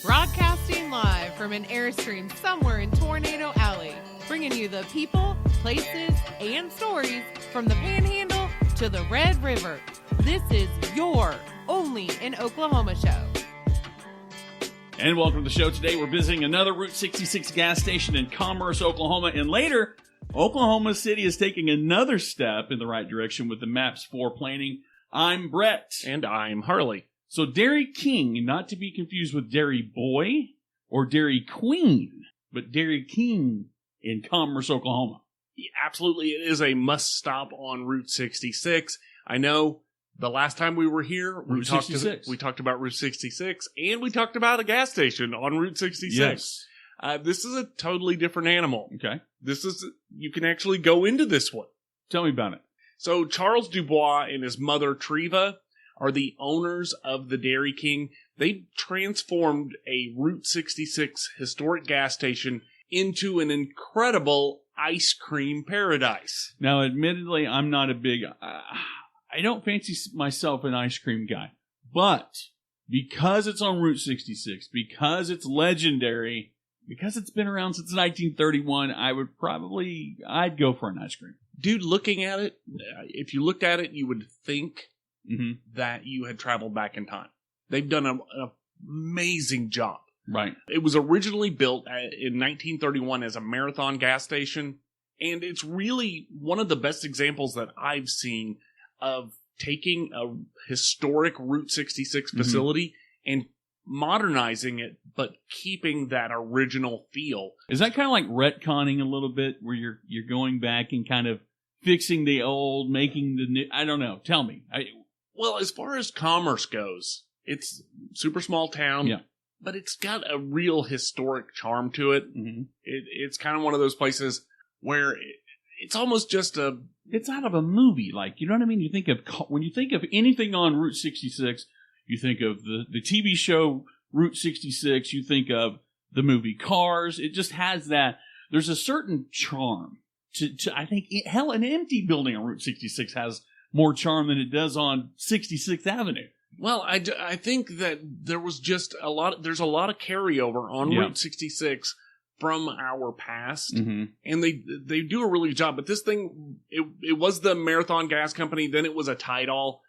Broadcasting live from an Airstream somewhere in Tornado Alley, bringing you the people, places, and stories from the Panhandle to the Red River. This is your Only in Oklahoma show. And welcome to the show. Today we're visiting another Route 66 gas station in Commerce, Oklahoma. And later, Oklahoma City is taking another step in the right direction with the Maps 4 planning. I'm Brett. And I'm Harley. So Dairy King, not to be confused with Dairy Boy or Dairy Queen, but Dairy King in Commerce, Oklahoma. Yeah, absolutely, it is a must stop on Route 66. I know the last time we were here, we talked about Route 66, and we talked about a gas station on Route 66. Yes. This is a totally different animal. Okay. You can actually go into this one. Tell me about it. So Charles Dubois and his mother Treva are the owners of the Dairy King. They transformed a Route 66 historic gas station into an incredible ice cream paradise. Now, admittedly, I'm not a big... I don't fancy myself an ice cream guy. But because it's on Route 66, because it's legendary, because it's been around since 1931, I'd go for an ice cream. Dude, looking at it, if you looked at it, you would think that you had traveled back in time. They've done an amazing job. Right. It was originally built in 1931 as a marathon gas station, and it's really one of the best examples that I've seen of taking a historic Route 66 facility and modernizing it, but keeping that original feel. Is that kind of like retconning a little bit, where you're going back and kind of fixing the old, making the new? I don't know. Tell me. Well, as far as Commerce goes, it's super small town, but it's got a real historic charm to it. Mm-hmm. It's kind of one of those places where it's almost just it's out of a movie. Like, you know what I mean? When you think of anything on Route 66, you think of the TV show Route 66, you think of the movie Cars. It just has that. There's a certain charm to I think, an empty building on Route 66 has more charm than it does on 66th Avenue. Well, I think that there's a lot of carryover on Route 66 from our past, and they do a really good job. But this thing, it was the Marathon Gas Company, then it was a Tidal,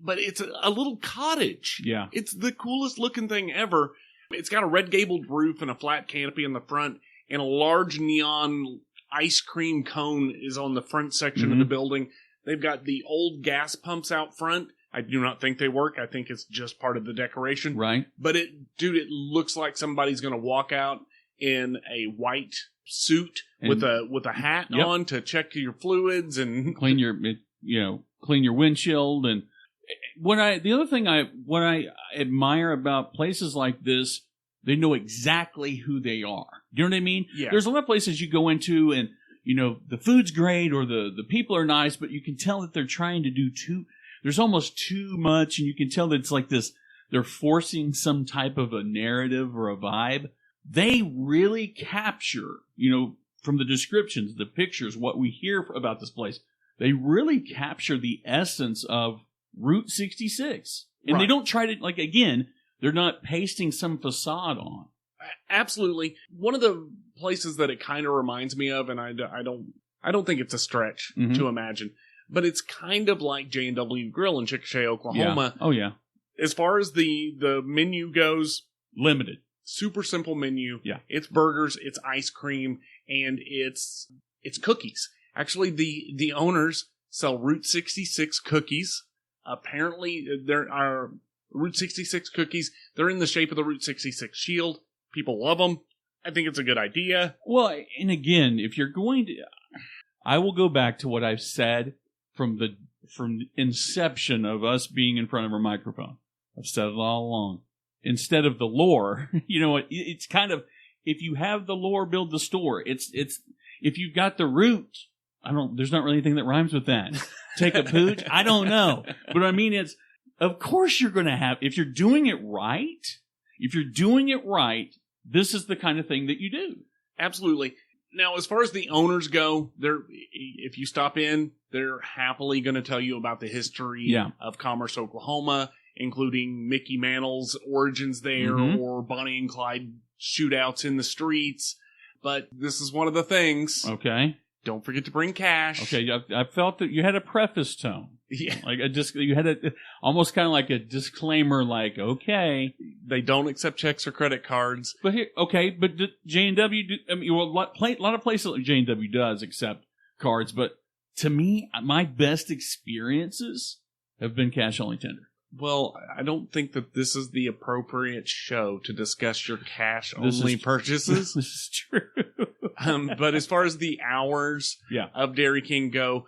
but it's a little cottage. Yeah. It's the coolest looking thing ever. It's got a red gabled roof and a flat canopy in the front, and a large neon ice cream cone is on the front section of the building. They've got the old gas pumps out front. I do not think they work. I think it's just part of the decoration. Right. But it looks like somebody's going to walk out in a white suit with a hat on to check your fluids and clean your windshield. And what I admire about places like this, they know exactly who they are. You know what I mean? Yeah. There's a lot of places you go into and, the food's great or the people are nice, but you can tell that they're trying to do there's almost too much, and you can tell that it's like this, they're forcing some type of a narrative or a vibe. They really capture, from the descriptions, the pictures, what we hear about this place, they really capture the essence of Route 66. And they don't try to, again, they're not pasting some facade on. Absolutely. One of the places that it kind of reminds me of, and I don't think it's a stretch to imagine, but it's kind of like J&W Grill in Chickasha, Oklahoma. Yeah. Oh, yeah. As far as the menu goes, limited. Super simple menu. Yeah. It's burgers, it's ice cream, and it's cookies. Actually, the owners sell Route 66 cookies. Apparently, there are Route 66 cookies. They're in the shape of the Route 66 shield. People love them. I think it's a good idea. Well, and again, if you're going to... I will go back to what I've said from inception of us being in front of a microphone. I've said it all along. Instead of the lore, it's kind of, if you have the lore, build the store. It's if you've got the root, there's not really anything that rhymes with that. Take a pooch? I don't know. But I mean, of course you're going to have, if you're doing it right, this is the kind of thing that you do. Absolutely. Now, as far as the owners go, if you stop in, they're happily going to tell you about the history of Commerce, Oklahoma, including Mickey Mantle's origins there, or Bonnie and Clyde shootouts in the streets. But this is one of the things. Okay. Don't forget to bring cash. Okay, I felt that you had a preface tone. Yeah. Like you had almost kind of like a disclaimer, like, okay. They don't accept checks or credit cards. But J&W, I mean, well, a lot of places like J&W does accept cards, but to me, my best experiences have been cash-only tender. Well, I don't think that this is the appropriate show to discuss your cash-only purchases. This is true. But as far as the hours of Dairy King go,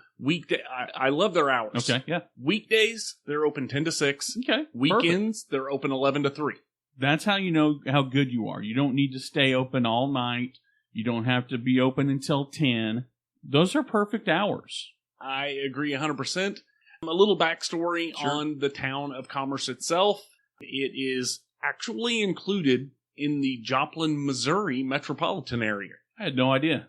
I love their hours. Okay, yeah. Weekdays, they're open 10 to 6. Okay, Weekends, they're open 11 to 3. That's how you know how good you are. You don't need to stay open all night. You don't have to be open until 10. Those are perfect hours. I agree 100%. A little backstory on the town of Commerce itself. It is actually included in the Joplin, Missouri metropolitan area. I had no idea.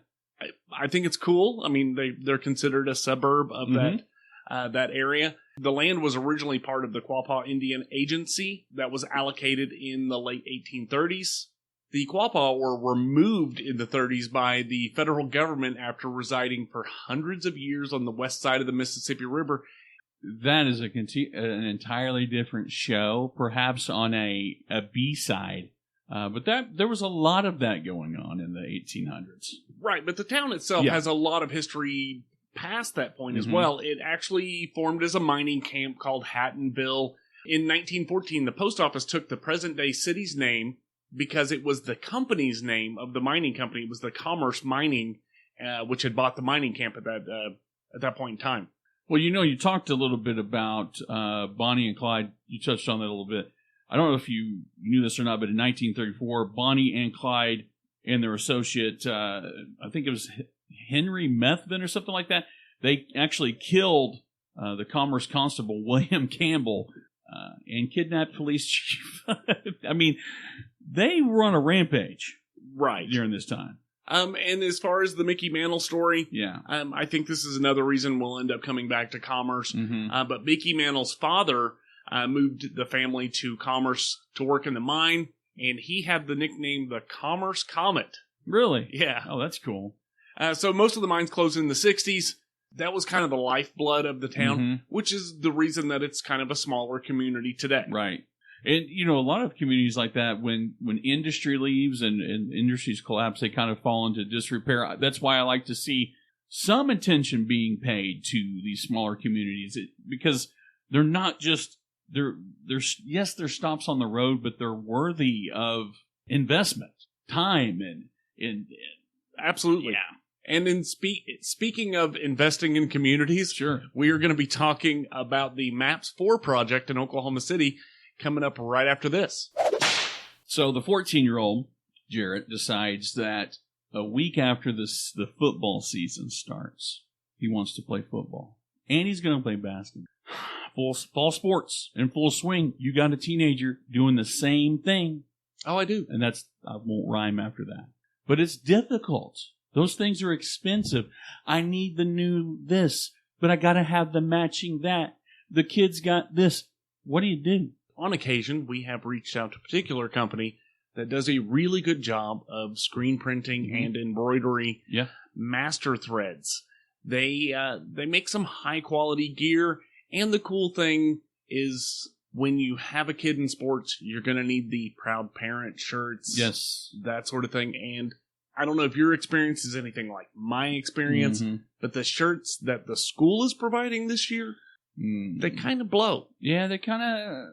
I think it's cool. I mean, they're considered a suburb of that area. The land was originally part of the Quapaw Indian Agency that was allocated in the late 1830s. The Quapaw were removed in the 30s by the federal government after residing for hundreds of years on the west side of the Mississippi River. That is an entirely different show, perhaps on a B-side. But there was a lot of that going on in the 1800s. Right, but the town itself has a lot of history past that point as well. It actually formed as a mining camp called Hattonville. In 1914, the post office took the present-day city's name because it was the company's name of the mining company. It was the Commerce Mining, which had bought the mining camp at that point in time. Well, you talked a little bit about Bonnie and Clyde. You touched on that a little bit. I don't know if you knew this or not, but in 1934, Bonnie and Clyde and their associate, I think it was Henry Methvin or something like that, they actually killed the Commerce Constable, William Campbell, and kidnapped police chief. I mean, they were on a rampage during this time. And as far as the Mickey Mantle story, yeah, I think this is another reason we'll end up coming back to Commerce. But Mickey Mantle's father moved the family to Commerce to work in the mine, and he had the nickname the Commerce Comet. Really? Yeah. Oh, that's cool. So most of the mines closed in the 60s. That was kind of the lifeblood of the town, which is the reason that it's kind of a smaller community today. Right. And, a lot of communities like that, when industry leaves and industries collapse, they kind of fall into disrepair. That's why I like to see some attention being paid to these smaller communities, because they're not just, there's stops on the road, but they're worthy of investment, time, and absolutely. Yeah. And in speaking of investing in communities, we are going to be talking about the MAPS 4 project in Oklahoma City coming up right after this. So the 14-year-old, Jarrett, decides that a week after the football season starts, he wants to play football. And he's going to play basketball. Fall sports in full swing. You got a teenager doing the same thing. Oh, I do. And I won't rhyme after that. But it's difficult. Those things are expensive. I need the new this, but I got to have the matching that. The kids got this. What do you do? On occasion, we have reached out to a particular company that does a really good job of screen printing and embroidery. Yeah. Master Threads. They make some high quality gear, and the cool thing is when you have a kid in sports, you're going to need the Proud Parent shirts. Yes. That sort of thing. And I don't know if your experience is anything like my experience, but the shirts that the school is providing this year, they kind of blow. Yeah, they kind of...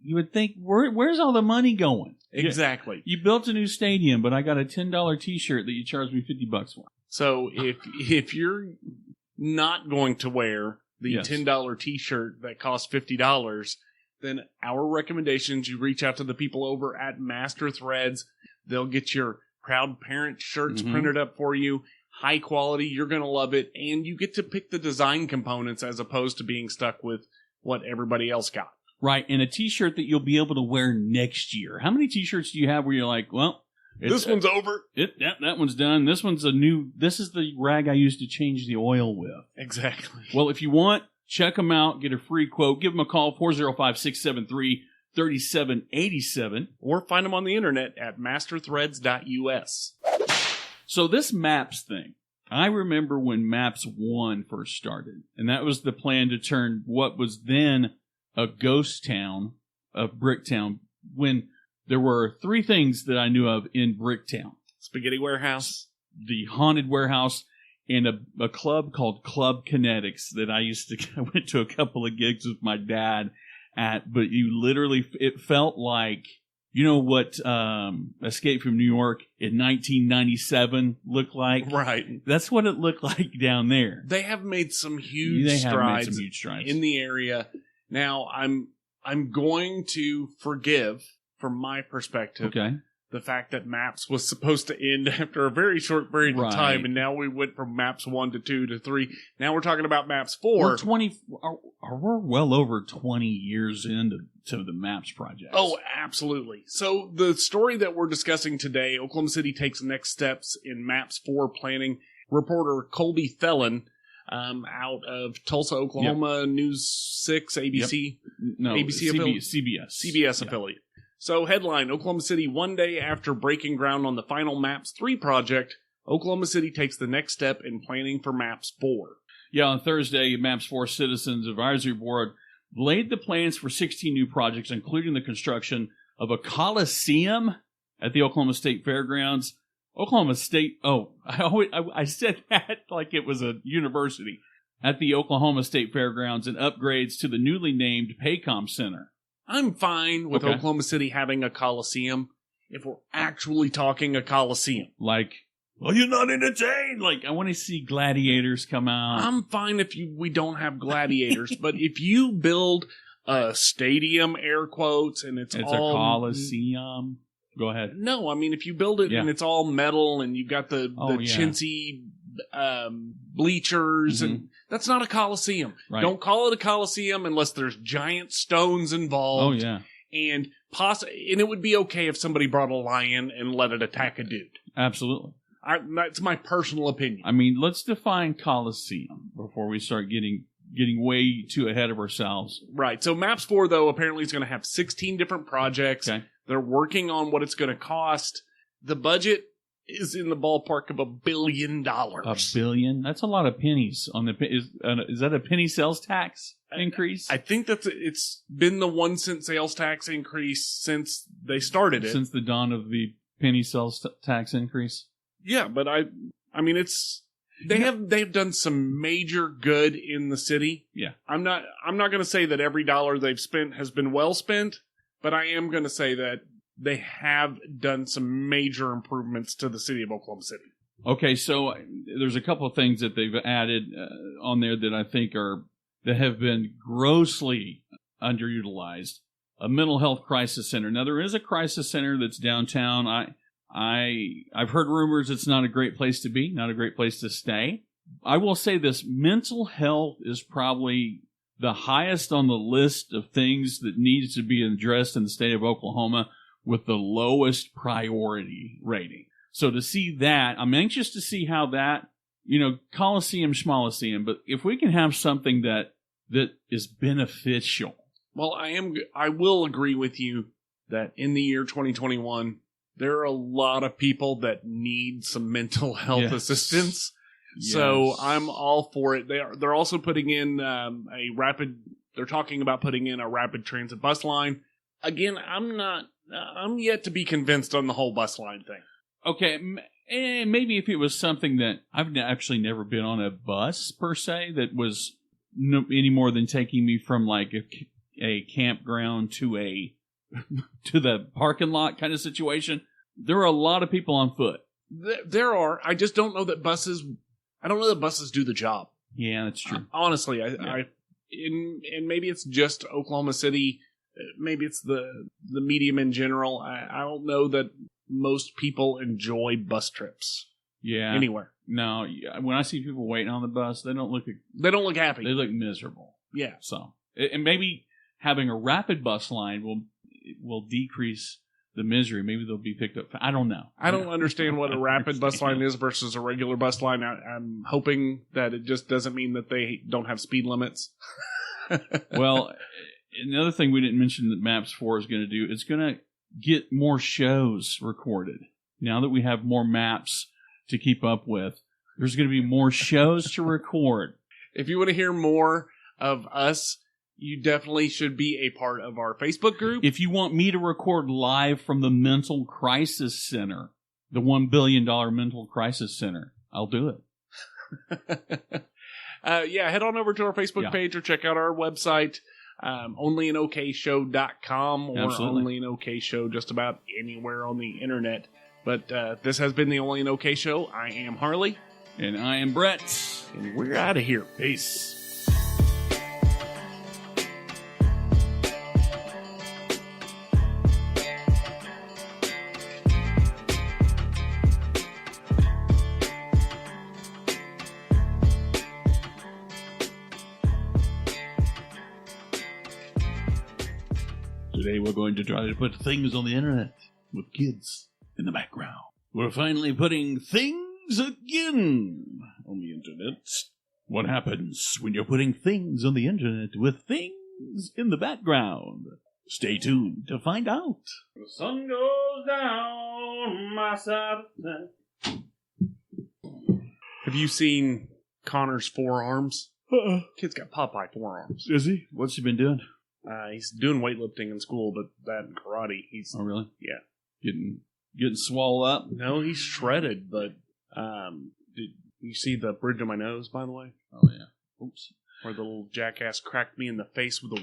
You would think, where's all the money going? Exactly. You built a new stadium, but I got a $10 T-shirt that you charged me $50 for. So if you're not going to wear the $10 T-shirt that costs $50, then our recommendations, you reach out to the people over at Master Threads. They'll get your Proud Parent shirts printed up for you. High quality. You're going to love it. And you get to pick the design components as opposed to being stuck with what everybody else got. Right, and a T-shirt that you'll be able to wear next year. How many T-shirts do you have where you're like, well... This one's over. That one's done. This one's this is the rag I used to change the oil with. Exactly. Well, if you want Check them out. Get a free quote. Give them a call, 405-673-3787. Or find them on the internet at masterthreads.us. So this maps thing, I remember when Maps 1 first started, and that was the plan to turn what was then a ghost town of Bricktown, when there were 3 things that I knew of in Bricktown. Spaghetti Warehouse, the Haunted Warehouse, and a club called Club Kinetics that I went to a couple of gigs with my dad at, but it felt like, you know what Escape from New York in 1997 looked like? Right. That's what it looked like down there. They have made some huge strides in the area. Now, I'm going to forgive, from my perspective, the fact that Maps was supposed to end after a very short period of time, and now we went from Maps 1 to 2 to 3. Now we're talking about Maps 4. We're well over 20 years into the Maps project. Oh, absolutely. So the story that we're discussing today, Oklahoma City takes next steps in Maps 4 planning. Reporter Colby Thelen, out of Tulsa, Oklahoma, News 6, ABC. No, ABC affiliate? CBS Yeah. affiliate. So, headline, Oklahoma City, one day after breaking ground on the final Maps 3 project, Oklahoma City takes the next step in planning for Maps 4. Yeah, on Thursday, Maps 4 Citizens Advisory Board laid the plans for 16 new projects, including the construction of a Coliseum at the Oklahoma State Fairgrounds. Oklahoma State, I said that like it was a university. At the Oklahoma State Fairgrounds, and upgrades to the newly named Paycom Center. I'm fine with Oklahoma City having a Coliseum if we're actually talking a Coliseum. Like, well, you're not entertained. Like, I want to see gladiators come out. I'm fine if we don't have gladiators, but if you build a stadium, air quotes, and it's all... a Coliseum. Go ahead. No, I mean, if you build it and it's all metal and you've got the chintzy bleachers, and that's not a Coliseum. Right. Don't call it a Coliseum unless there's giant stones involved. Oh, yeah. And it would be okay if somebody brought a lion and let it attack a dude. Absolutely. That's my personal opinion. I mean, let's define Coliseum before we start getting way too ahead of ourselves. Right. So Maps 4, though, apparently is going to have 16 different projects. Okay. They're working on what it's going to cost. The budget is in the ballpark of $1 billion. $1 billion? That's a lot of pennies. Is that a penny sales tax increase? I think it's been the 1 cent sales tax increase since they started it. Since the dawn of the penny sales tax increase? Yeah, but I mean, they've done some major good in the city. Yeah. I'm not going to say that every dollar they've spent has been well spent, but I am going to say that they have done some major improvements to the city of Oklahoma City. Okay, so there's a couple of things that they've added on there that I think that have been grossly underutilized. A mental health crisis center. Now, there is a crisis center that's downtown. I've heard rumors it's not a great place to be, not a great place to stay. I will say this, mental health is probably the highest on the list of things that needs to be addressed in the state of Oklahoma, with the lowest priority rating. So to see that, I'm anxious to see how that, Coliseum, Schmoliseum, but if we can have something that is beneficial. Well, I will agree with you that in the year 2021, there are a lot of people that need some mental health assistance. Yes. So I'm all for it. They're also putting in they're talking about putting in a rapid transit bus line. Again, I'm yet to be convinced on the whole bus line thing. Okay, and maybe if it was something that I've actually never been on a bus per se that was any more than taking me from like a campground to the parking lot kind of situation. There are a lot of people on foot. There are. I just don't know that buses. I don't know that buses do the job. Yeah, that's true. Honestly, and maybe it's just Oklahoma City. Maybe it's the medium in general. I don't know that most people enjoy bus trips. Yeah. Anywhere. No, when I see people waiting on the bus, they don't look happy. They look miserable. Yeah. So, and maybe having a rapid bus line will decrease the misery. Maybe they'll be picked up. I don't know. I don't understand what a rapid bus line is versus a regular bus line. I'm hoping that it just doesn't mean that they don't have speed limits. Well, another thing we didn't mention that Maps 4 is going to do, it's going to get more shows recorded. Now that we have more maps to keep up with, there's going to be more shows to record. If you want to hear more of us, you definitely should be a part of our Facebook group. If you want me to record live from the Mental Crisis Center, the $1 billion Mental Crisis Center, I'll do it. Head on over to our Facebook page or check out our website, OnlyinOKShow.com or OnlyinOKShow just about anywhere on the internet. But this has been the Only in OK Show. I am Harley. And I am Brett. And we're out of here. Peace. Today we're going to try to put things on the internet with kids in the background. We're finally putting things again on the internet. What happens when you're putting things on the internet with things in the background? Stay tuned to find out. The sun goes down my side of the night. Have you seen Connor's forearms? Kid's got Popeye forearms. Is he? What's he been doing? He's doing weightlifting in school, but that and karate. Oh, really? Yeah. Getting swole up? No, he's shredded, but did you see the bridge of my nose, by the way? Oh, yeah. Oops. Where the little jackass cracked me in the face with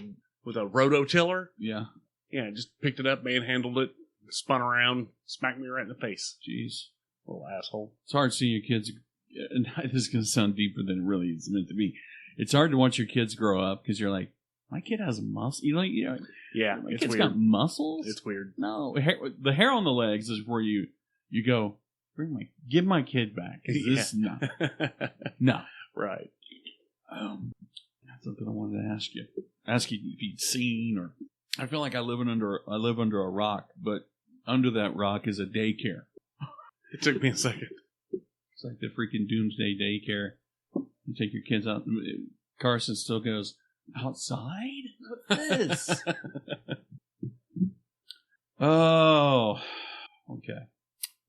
a rototiller? Yeah. Yeah, just picked it up, manhandled it, spun around, smacked me right in the face. Jeez. Little asshole. It's hard seeing your kids, and this is going to sound deeper than it really is meant to be. It's hard to watch your kids grow up because you're like, my kid has muscle. You know, yeah, my it's kid's weird. got muscles. It's weird. No, the hair on the legs is where you go. Give my kid back. This no. Right. That's something I wanted to ask you. Ask you if you'd seen, or I feel like I live under a rock, but under that rock is a daycare. It took me a second. It's like the freaking doomsday daycare. You take your kids out. Carson still goes, outside? What's this? Oh, okay. I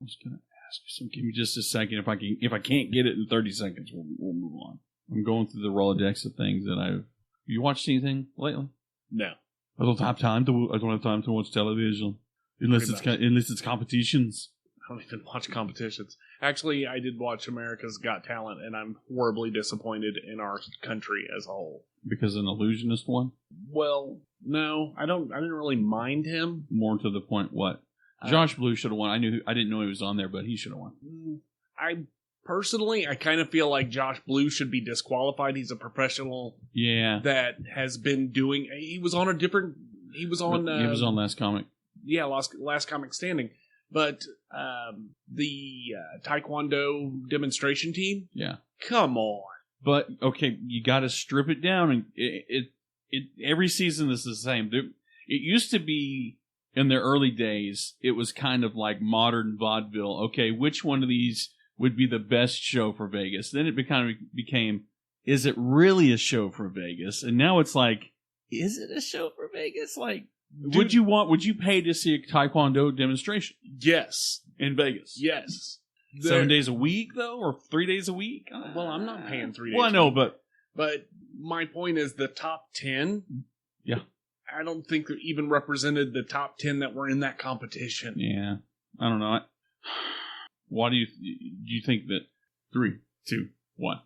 was gonna ask you something. Give me just a second. If I can't get it in 30 seconds, we'll move on. I'm going through the Rolodex of things that I've. You watched anything lately? No. I don't have time to watch television unless it's competitions. I don't even watch competitions. Actually, I did watch America's Got Talent, and I'm horribly disappointed in our country as a whole. Because an illusionist won? Well, no, I didn't really mind him. More to the point, what? Josh Blue should have won. I didn't know he was on there, but he should have won. I kind of feel like Josh Blue should be disqualified. He's a professional. Yeah. That has been doing. He was on Last Comic. Yeah, Last Comic Standing. But the Taekwondo demonstration team. Yeah. Come on. But okay, you got to strip it down, and it every season is the same. It used to be in their early days. It was kind of like modern vaudeville. Okay, which one of these would be the best show for Vegas? Then it became, is it really a show for Vegas? And now it's like, is it a show for Vegas? Like, would you pay to see a Taekwondo demonstration? Yes, in Vegas. Yes. 7 days a week, though, or 3 days a week? Well, I'm not paying 3 days. Well, I know, but my point is the top 10. Yeah, I don't think they even represented the top 10 that were in that competition. Yeah, I don't know. Why do you think that? 3, 2, 1.